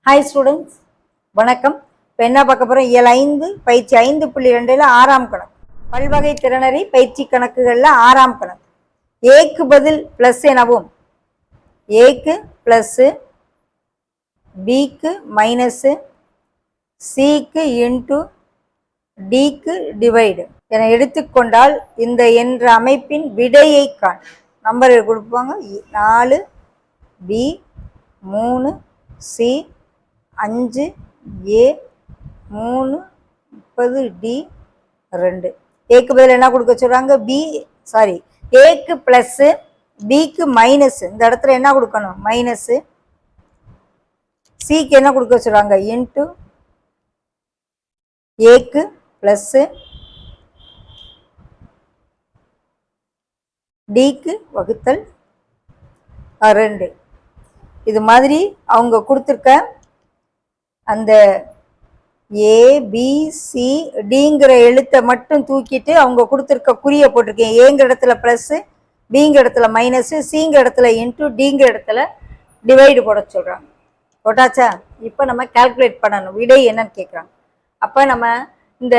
Hi students, வணக்கம். இப்போ என்ன பார்க்க போகிறோம்? இயல் 5 பயிற்சி 5.2 ஆறாம் கணக்கு, பல்வகை திறனறி பயிற்சி கணக்குகளில் ஆறாம் கணக்கு. ஏக்கு பதில் ப்ளஸ் எனவும், ஏக்கு ப்ளஸ்ஸு, பிக்கு மைனஸு, சிக்கு இன்ட்டு, டிக்கு டிவைடு என எடுத்துக்கொண்டால் இந்த என்ற அமைப்பின் விடையை காண். நம்பர் கொடுப்பாங்க. 4 பி 3 சி 5 ஏ 3 30 டி 2. ஏக்கு பதில் என்ன கொடுக்க சொல்கிறாங்க? ஏக்கு ப்ளஸ்ஸு, பிக்கு மைனஸு, இந்த இடத்துல என்ன கொடுக்கணும்? மைனஸு. சிக்கு என்ன கொடுக்க சொல்கிறாங்க? இன்ட்டு, ஏக்கு ப்ளஸ்ஸு, டிக்கு வகுத்தல் 2. இது மாதிரி அவங்க கொடுத்துருக்க அந்த ஏபிசி டிங்கிற எழுத்தை மட்டும் தூக்கிட்டு அவங்க கொடுத்துருக்க குறியை போட்டிருக்கேன். ஏங்கிற இடத்துல ப்ளஸ்ஸு, பிங்கிற இடத்துல மைனஸு, சிங்கிற இடத்துல இன்ட்டு, டிங்கிற இடத்துல டிவைடு போட சொல்கிறாங்க. போட்டாச்சா? இப்போ நம்ம கால்குலேட் பண்ணணும். விடை என்னன்னு கேட்குறாங்க. அப்போ நம்ம இந்த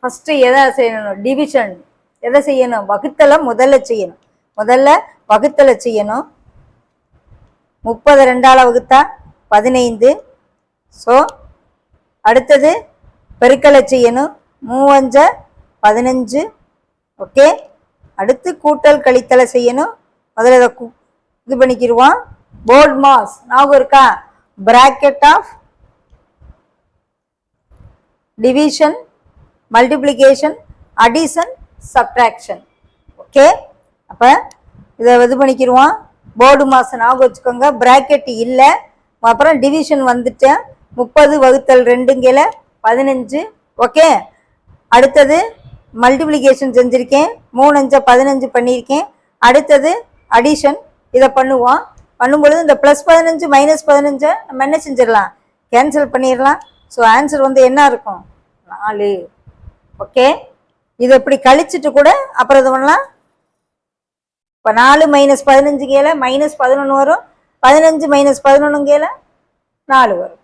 ஃபஸ்ட்டு எதை செய்யணும்? டிவிஷன். எதை செய்யணும்? வகுத்தலை முதல்ல செய்யணும். முதல்ல வகுத்தலை செய்யணும். 30 2ஆல் வகுத்தா 15. ஸோ அடுத்தது பெருக்கலை செய்யணும். 3 5 15. ஓகே. அடுத்து கூட்டல் கழித்தலை செய்யணும். முதல்ல இதை இது பண்ணிக்கிடுவோம். போர்ட் மாஸ் ஞாபகம் இருக்கா? Bracket of division, multiplication, addition, subtraction. Okay. அப்போ இதை இது பண்ணிக்கிடுவோம். போர்டு மாதம் ஞாபகம் வச்சுக்கோங்க. பிராக்கெட் இல்லை. அப்புறம் டிவிஷன் வந்துட்டேன். 30 வகுத்தல் 2 15. ஓகே. அடுத்தது மல்டிப்ளிகேஷன் செஞ்சுருக்கேன். 3 5 15 பண்ணியிருக்கேன். அடுத்தது அடிஷன். இதை பண்ணுவோம். பண்ணும்பொழுது இந்த ப்ளஸ் 15 மைனஸ் 15 நம்ம என்ன செஞ்சிடலாம்? கேன்சல் பண்ணிடலாம். ஸோ ஆன்சர் வந்து என்ன இருக்கும்? 4. ஓகே. இதை இப்படி கழிச்சிட்டு கூட அப்புறம் இது பண்ணலாம். இப்போ 4 மைனஸ் 15 -11 வரும். 15 மைனஸ் 11 4 வரும்.